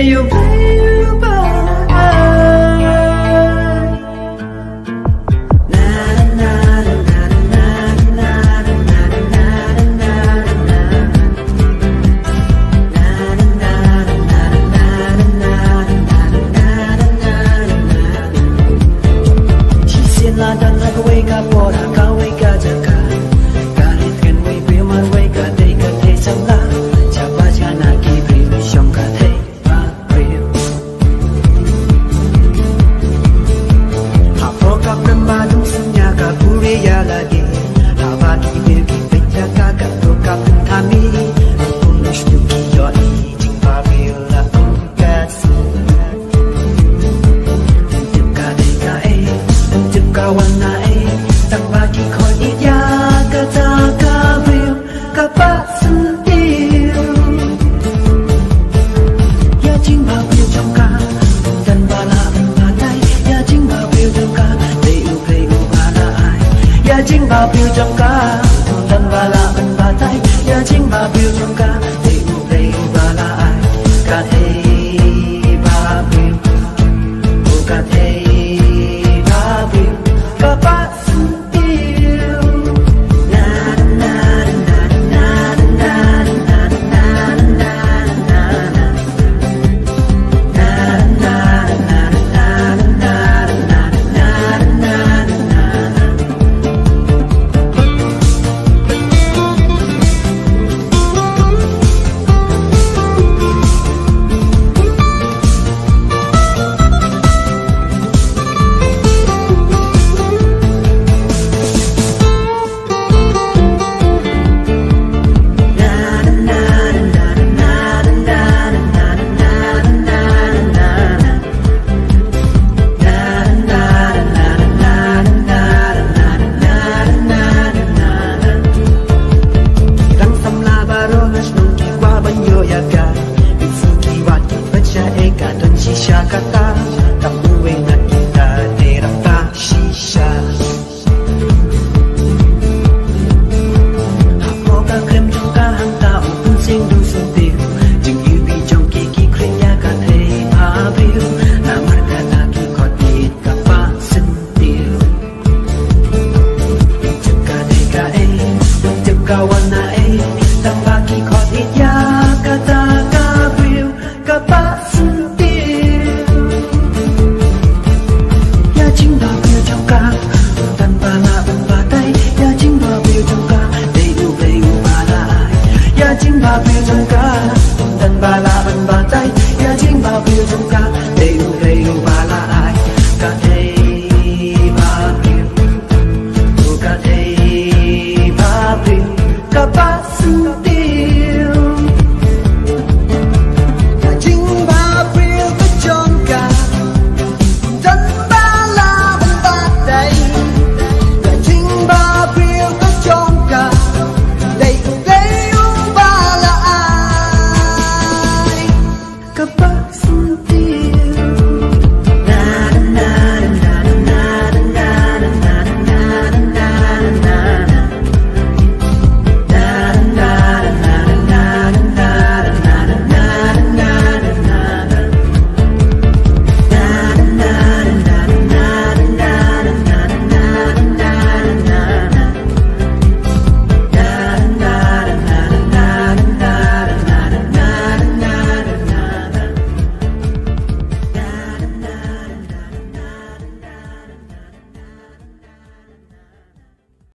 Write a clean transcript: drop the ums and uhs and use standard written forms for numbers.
you wake up, what I can't wake up, God, it can wake me, my wake up, they can take some love. Chapachana give you some cat, hey, real. I broke up the madam, Sunyaka, Puria lagi. Habaki, Bilki, Pitaka, broke up in Tami. Punish to keep your eating, Pavila, Katsu. Kawana bagi kau iya kata kabil kapak sentil ya jing babil jongka dan bala badai ya jing babil jongka leu bala ai ya jing babil jongka dan bala badai ya jing babil jongka leu bala ai ka hey babil bukan hey babil kapak kata tak boleh nak kita dirata sisa. Apakah krem juga hantar pun sing du sentil. Jeng yubi jong kiki kremnya kan hey abil. Namar kata ki kotit kapak sentil. Jeka deka jeka warna tak bagi kotit ya kata kabil kapak sentil. Jing babil jongka dan bala ban batai ya jing babil jongka